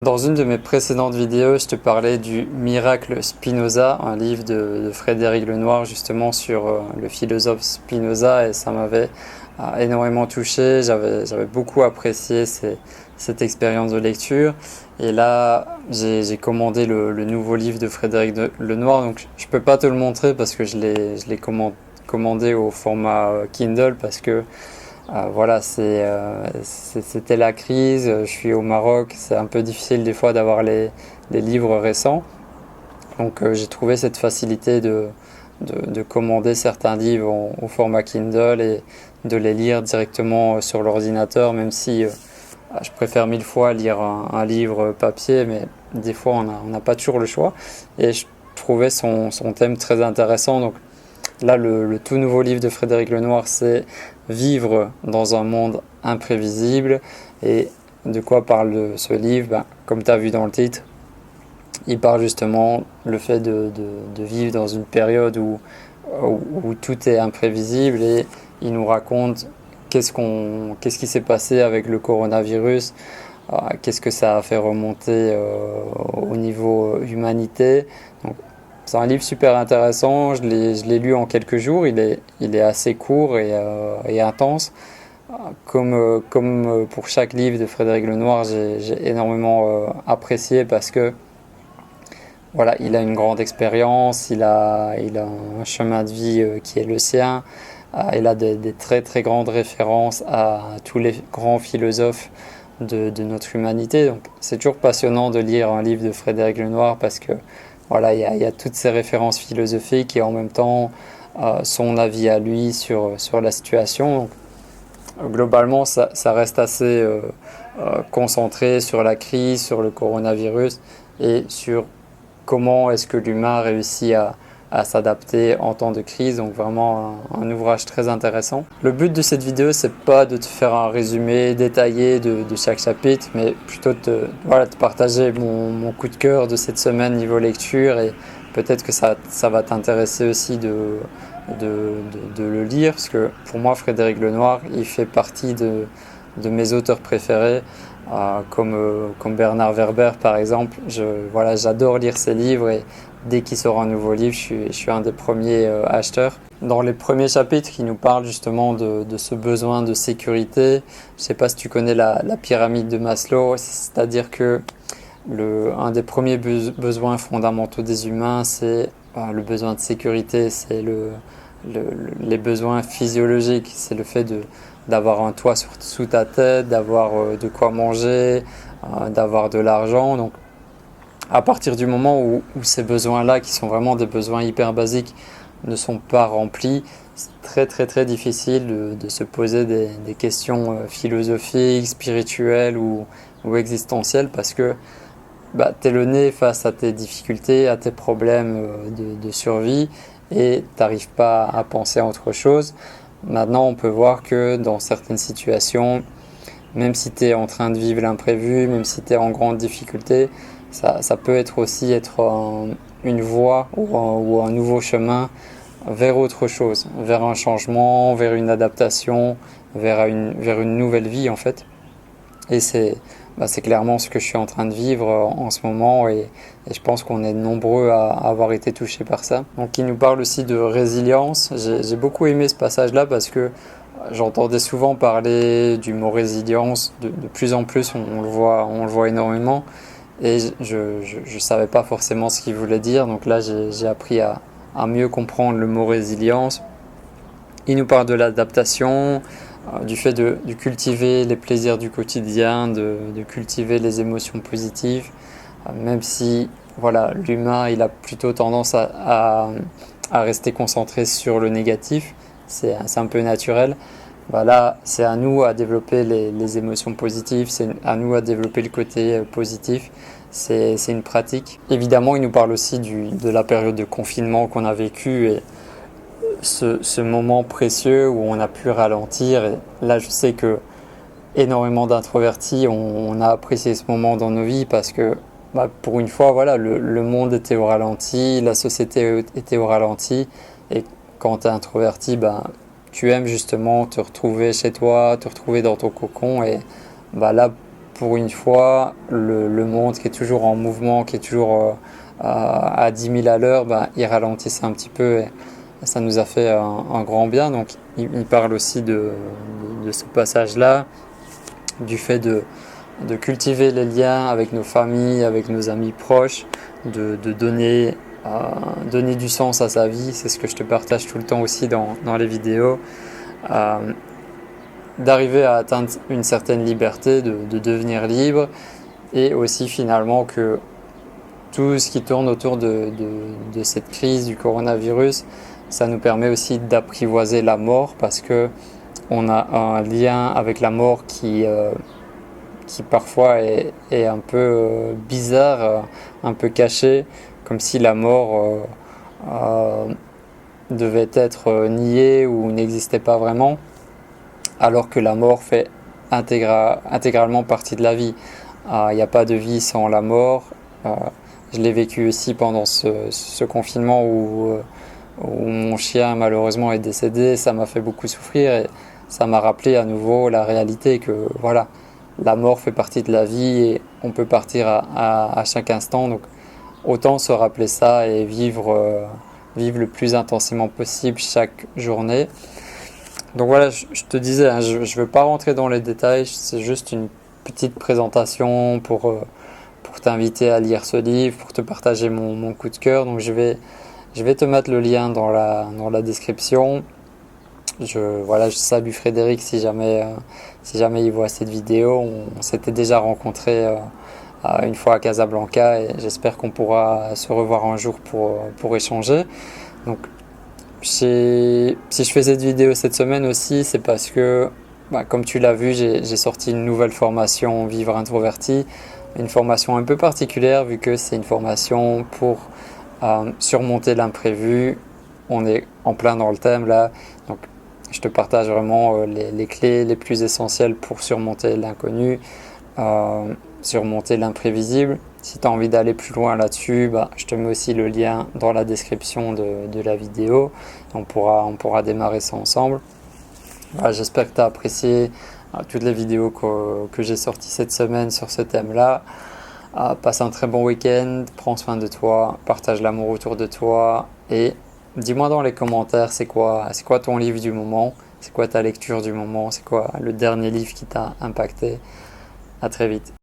Dans une de mes précédentes vidéos, je te parlais du Miracle Spinoza, un livre de Frédéric Lenoir justement sur le philosophe Spinoza, et ça m'avait énormément touché. J'avais beaucoup apprécié cette expérience de lecture. Et là, j'ai commandé le nouveau livre de Frédéric Lenoir, donc je peux pas te le montrer parce que je l'ai commandé au format Kindle parce que voilà, c'était la crise. Je suis au Maroc, c'est un peu difficile des fois d'avoir les livres récents. Donc j'ai trouvé cette facilité de commander certains livres au format Kindle et de les lire directement sur l'ordinateur, même si je préfère mille fois lire un livre papier, mais des fois on n'a pas toujours le choix. Et je trouvais son thème très intéressant. Donc là, le tout nouveau livre de Frédéric Lenoir, c'est Vivre dans un monde imprévisible. Et de quoi parle ce livre? Comme tu as vu dans le titre, il parle justement le fait de vivre dans une période où tout est imprévisible, et il nous raconte qu'est-ce qui s'est passé avec le coronavirus, qu'est-ce que ça a fait remonter au niveau humanité. Donc, c'est un livre super intéressant, je l'ai lu en quelques jours, il est assez court et intense. Comme pour chaque livre de Frédéric Lenoir, j'ai énormément apprécié parce que voilà, il a une grande expérience, il a un chemin de vie qui est le sien, il a des très très grandes références à tous les grands philosophes de notre humanité. Donc c'est toujours passionnant de lire un livre de Frédéric Lenoir parce que voilà, il y a toutes ces références philosophiques et en même temps son avis à lui sur la situation. Donc, globalement, ça reste assez concentré sur la crise, sur le coronavirus et sur comment est-ce que l'humain réussit à s'adapter en temps de crise. Donc vraiment un ouvrage très intéressant. Le but de cette vidéo, c'est pas de te faire un résumé détaillé de chaque chapitre, mais plutôt de te partager mon coup de cœur de cette semaine niveau lecture, et peut-être que ça va t'intéresser aussi de le lire, parce que pour moi, Frédéric Lenoir, il fait partie de mes auteurs préférés. Comme Bernard Werber par exemple. Voilà, j'adore lire ses livres, et dès qu'il sort un nouveau livre, je suis un des premiers acheteurs. Dans les premiers chapitres, il nous parle justement de ce besoin de sécurité. Je ne sais pas si tu connais la pyramide de Maslow, c'est-à-dire que un des premiers besoins fondamentaux des humains, c'est le besoin de sécurité, c'est les besoins physiologiques, c'est le fait d'avoir un toit sous ta tête, d'avoir de quoi manger, d'avoir de l'argent. Donc à partir du moment où ces besoins-là, qui sont vraiment des besoins hyper basiques, ne sont pas remplis, c'est très très très difficile de se poser des questions philosophiques, spirituelles ou existentielles, parce que tu es le nez face à tes difficultés, à tes problèmes de survie, et tu n'arrives pas à penser à autre chose. Maintenant, on peut voir que dans certaines situations, même si tu es en train de vivre l'imprévu, même si tu es en grande difficulté, ça peut être aussi une voie ou un nouveau chemin vers autre chose, vers un changement, vers une adaptation, vers une nouvelle vie en fait. Et c'est clairement ce que je suis en train de vivre en ce moment, et je pense qu'on est nombreux à avoir été touchés par ça. Donc il nous parle aussi de résilience. J'ai beaucoup aimé ce passage-là parce que j'entendais souvent parler du mot résilience, de plus en plus on le voit énormément, et je savais pas forcément ce qu'il voulait dire. Donc là j'ai appris à mieux comprendre le mot résilience. Il nous parle de l'adaptation, du fait de cultiver les plaisirs du quotidien, de cultiver les émotions positives, même si voilà, l'humain il a plutôt tendance à rester concentré sur le négatif, c'est un peu naturel. Là, c'est à nous à développer les émotions positives, c'est à nous à développer le côté positif. C'est une pratique. Évidemment, il nous parle aussi de la période de confinement qu'on a vécue, et ce moment précieux où on a pu ralentir. Et là, je sais que énormément d'introvertis, on a apprécié ce moment dans nos vies parce que pour une fois, voilà, le monde était au ralenti, la société était au ralenti, et quand tu es introverti, tu aimes justement te retrouver chez toi, te retrouver dans ton cocon, et là, pour une fois, le monde qui est toujours en mouvement, qui est toujours à 10 000 à l'heure, il ralentissait un petit peu et ça nous a fait un grand bien. Donc il parle aussi de ce passage-là, du fait de cultiver les liens avec nos familles, avec nos amis proches, de donner du sens à sa vie. C'est ce que je te partage tout le temps aussi dans les vidéos. D'arriver à atteindre une certaine liberté, de devenir libre, et aussi finalement que tout ce qui tourne autour de cette crise du coronavirus, ça nous permet aussi d'apprivoiser la mort, parce que on a un lien avec la mort qui parfois est un peu bizarre, un peu caché, comme si la mort devait être niée ou n'existait pas vraiment, alors que la mort fait intégralement partie de la vie. Il n'y a pas de vie sans la mort. Je l'ai vécu aussi pendant ce confinement où mon chien malheureusement est décédé. Ça m'a fait beaucoup souffrir et ça m'a rappelé à nouveau la réalité que voilà, la mort fait partie de la vie et on peut partir à chaque instant. Donc autant se rappeler ça et vivre le plus intensément possible chaque journée. Donc voilà, je te disais, hein, je ne veux pas rentrer dans les détails, c'est juste une petite présentation pour t'inviter à lire ce livre, pour te partager mon coup de cœur. Donc je vais te mettre le lien dans la description. Je salue Frédéric si jamais il voit cette vidéo. On s'était déjà rencontrés une fois à Casablanca et j'espère qu'on pourra se revoir un jour pour échanger. Donc si je fais cette vidéo cette semaine aussi, c'est parce que, comme tu l'as vu, j'ai sorti une nouvelle formation Vivre Introverti, une formation un peu particulière vu que c'est une formation pour surmonter l'imprévu. On est en plein dans le thème là, donc je te partage vraiment les clés les plus essentielles pour surmonter l'inconnu, surmonter l'imprévisible. Si tu as envie d'aller plus loin là-dessus, je te mets aussi le lien dans la description de la vidéo. On pourra démarrer ça ensemble. Voilà, j'espère que tu as apprécié toutes les vidéos que j'ai sorties cette semaine sur ce thème-là. Passe un très bon week-end, prends soin de toi, partage l'amour autour de toi et dis-moi dans les commentaires c'est quoi ton livre du moment, c'est quoi ta lecture du moment, c'est quoi le dernier livre qui t'a impacté. À très vite.